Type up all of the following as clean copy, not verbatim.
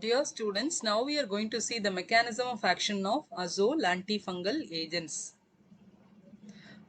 Dear students, now we are going to see the mechanism of action of azole antifungal agents.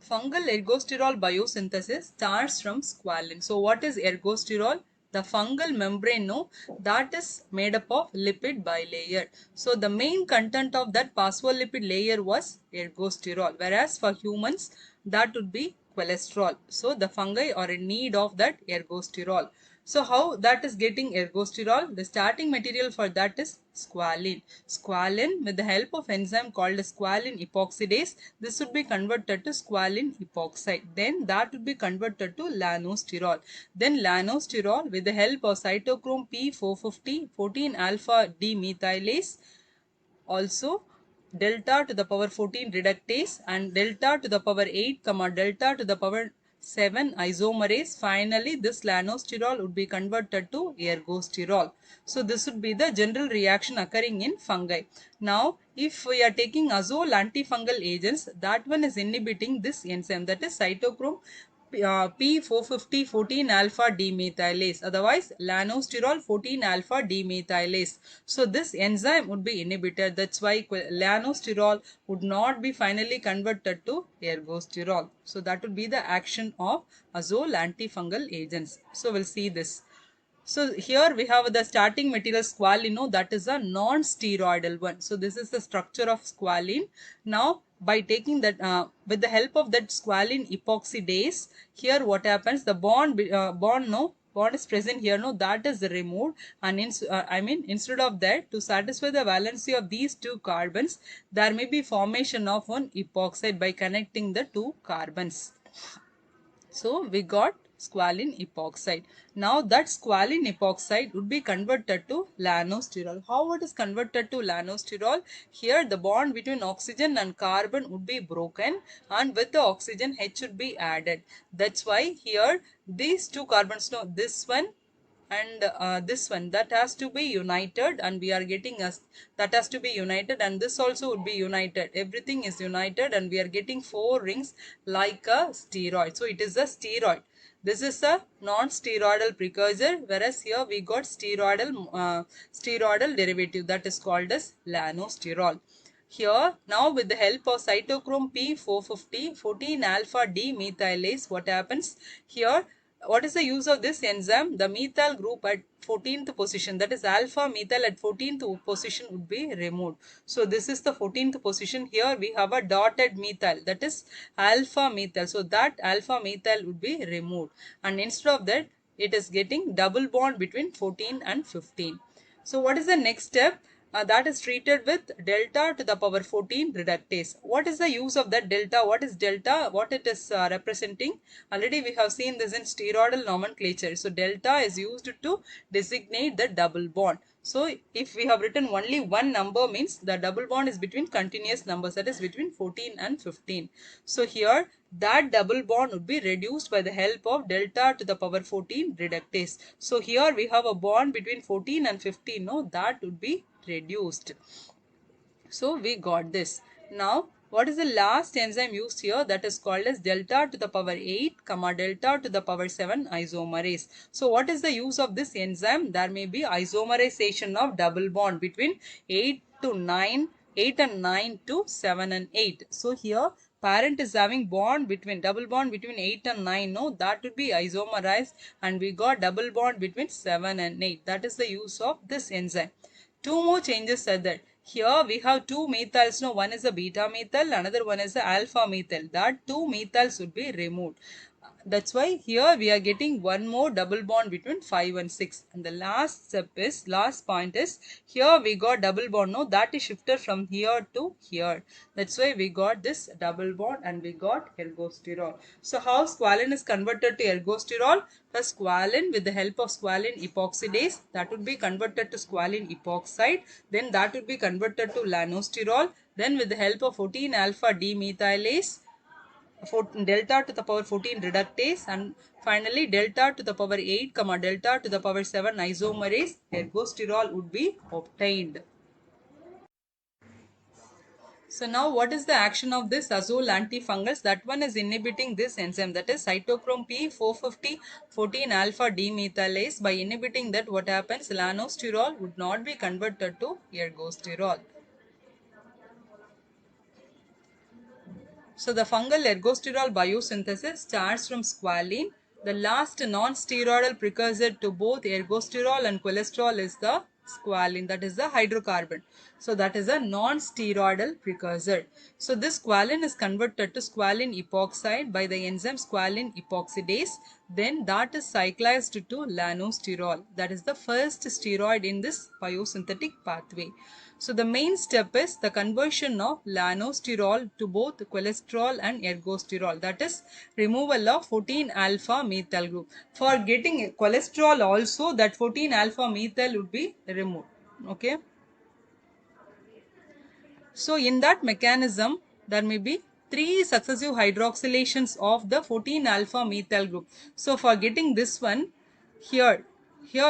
Fungal ergosterol biosynthesis starts from squalene. So what is ergosterol? The fungal membrane, no, that is made up of lipid bilayer. So the main content of that phospholipid layer was ergosterol, whereas for humans that would be cholesterol. So the fungi are in need of that ergosterol. So how that is getting ergosterol? The starting material for that is squalene. Squalene, with the help of enzyme called squalene epoxidase, this would be converted to squalene epoxide. Then that would be converted to lanosterol. Then lanosterol, with the help of cytochrome P450 14 alpha demethylase, also delta to the power 14 reductase and delta to the power 8 comma delta to the power 7 isomerase. Finally this lanosterol would be converted to ergosterol. So this would be the general reaction occurring in fungi. Now if we are taking azole antifungal agents, that one is inhibiting this enzyme, that is cytochrome P450 14 alpha demethylase, otherwise lanosterol 14 alpha demethylase. So this enzyme would be inhibited. That's why lanosterol would not be finally converted to ergosterol. So that would be the action of azole antifungal agents. So we'll see this. So here we have the starting material squalene, that is a non-steroidal one. So this is the structure of squalene. Now by taking that with the help of that squalene epoxidase, here what happens, the bond is present here, no, that is removed, and instead of that, to satisfy the valency of these two carbons, there may be formation of one epoxide by connecting the two carbons. So we got squalene epoxide. Now that squalene epoxide would be converted to lanosterol. How it is converted to lanosterol? Here the bond between oxygen and carbon would be broken, and with the oxygen H would be added. That's why here these two carbons, no, this one and this one, that has to be united, and we are getting us that has to be united, and this also would be united. Everything is united and we are getting four rings like a steroid. So it is a steroid. This is a non-steroidal precursor, whereas here we got steroidal derivative, that is called as lanosterol. Here now with the help of cytochrome P450 14 alpha demethylase, what happens here? What is the use of this enzyme? The methyl group at 14th position, that is alpha methyl at 14th position, would be removed. So this is the 14th position. Here we have a dotted methyl, that is alpha methyl. So that alpha methyl would be removed, and instead of that it is getting double bond between 14 and 15. So what is the next step? That is treated with delta to the power 14 reductase. What is the use of that delta? What is delta? What it is representing? Already we have seen this in steroidal nomenclature. So delta is used to designate the double bond. So if we have written only one number, means the double bond is between continuous numbers, that is between 14 and 15. So here that double bond would be reduced by the help of delta to the power 14 reductase. So here we have a bond between 14 and 15, no, that would be reduced. So we got this. Now what is the last enzyme used here? That is called as delta to the power 8 comma delta to the power 7 isomerase. So what is the use of this enzyme? There may be isomerization of double bond between 8 to 9, 8 and 9 to 7 and 8. So here parent is having bond between double bond between 8 and 9, no, that would be isomerized, and we got double bond between 7 and 8. That is the use of this enzyme. Two more changes are there. Here we have two methyls. No, one is a beta methyl, another one is a alpha methyl. That two methyls would be removed. That's why here we are getting one more double bond between 5 and 6. And the last point is, here we got double bond. No, that is shifted from here to here. That's why we got this double bond and we got ergosterol. So how squalene is converted to ergosterol? The squalene, with the help of squalene epoxidase, that would be converted to squalene epoxide. Then that would be converted to lanosterol. Then with the help of 14 alpha demethylase, delta to the power 14 reductase, and finally delta to the power 8 comma delta to the power 7 isomerase, ergosterol would be obtained. So now what is the action of this azole antifungals? That one is inhibiting this enzyme, that is cytochrome P450 14 alpha demethylase. By inhibiting that, what happens? Lanosterol would not be converted to ergosterol. So the fungal ergosterol biosynthesis starts from squalene. The last non-steroidal precursor to both ergosterol and cholesterol is the squalene, that is the hydrocarbon. So that is a non-steroidal precursor. So this squalene is converted to squalene epoxide by the enzyme squalene epoxidase. Then that is cyclized to lanosterol. That is the first steroid in this biosynthetic pathway. So the main step is the conversion of lanosterol to both cholesterol and ergosterol, that is removal of 14 alpha methyl group. For getting cholesterol also, that 14 alpha methyl would be removed. Okay. So in that mechanism, there may be 3 successive hydroxylations of the 14 alpha methyl group. So for getting this one, here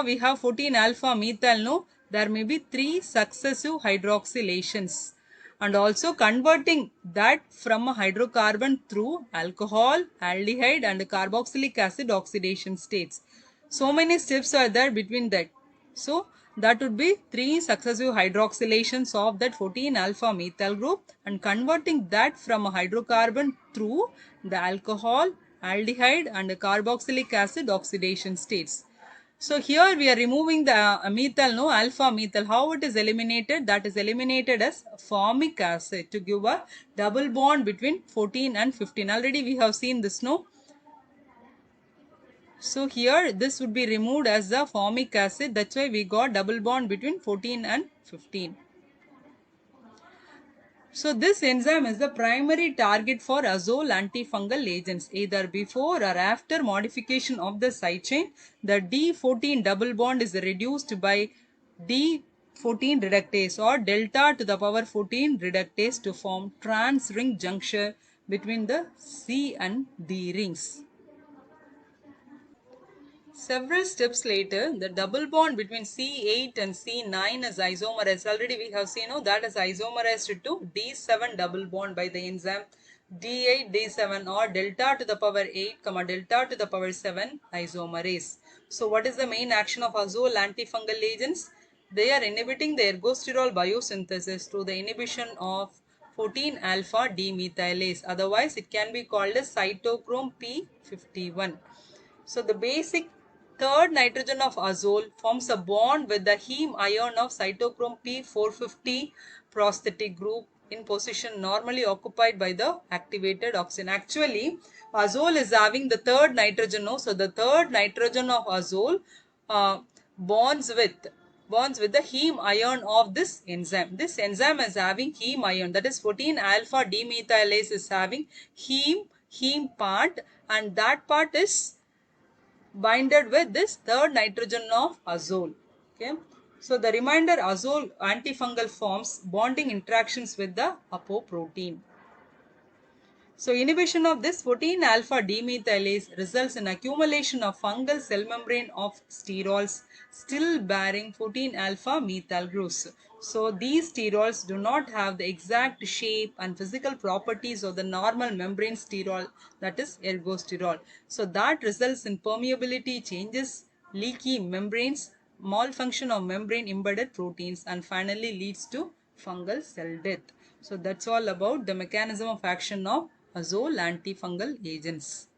we have 14 alpha methyl, no, there may be 3 successive hydroxylations, and also converting that from a hydrocarbon through alcohol, aldehyde and carboxylic acid oxidation states. So many steps are there between that. So that would be 3 successive hydroxylations of that 14 alpha methyl group, and converting that from a hydrocarbon through the alcohol, aldehyde and carboxylic acid oxidation states. So here we are removing the methyl, no, alpha methyl. How it is eliminated? That is eliminated as formic acid to give a double bond between 14 and 15. Already we have seen this, no? So here this would be removed as the formic acid. That's why we got double bond between 14 and 15. So this enzyme is the primary target for azole antifungal agents. Either before or after modification of the side chain, the D14 double bond is reduced by D14 reductase or delta to the power 14 reductase to form trans ring juncture between the C and D rings. Several steps later, the double bond between C8 and C9 is isomerized. Already we have seen, that is isomerized to D7 double bond by the enzyme D8, D7 or delta to the power 8, delta to the power 7 isomerase. So what is the main action of azole antifungal agents? They are inhibiting the ergosterol biosynthesis through the inhibition of 14 alpha demethylase. Otherwise, it can be called as cytochrome P51. So the basic third nitrogen of azole forms a bond with the heme ion of cytochrome P450 prosthetic group in position normally occupied by the activated oxygen. Actually, azole is having the third nitrogen. No? So the third nitrogen of azole bonds with the heme ion of this enzyme. This enzyme is having heme ion, that is 14 alpha demethylase is having heme part, and that part is binded with this third nitrogen of azole. Okay. So the remainder azole antifungal forms bonding interactions with the apoprotein. So inhibition of this 14 alpha demethylase results in accumulation of fungal cell membrane of sterols still bearing 14 alpha methyl groups. So these sterols do not have the exact shape and physical properties of the normal membrane sterol, that is ergosterol. So that results in permeability changes, leaky membranes, malfunction of membrane embedded proteins, and finally leads to fungal cell death. So that's all about the mechanism of action of azole antifungal agents.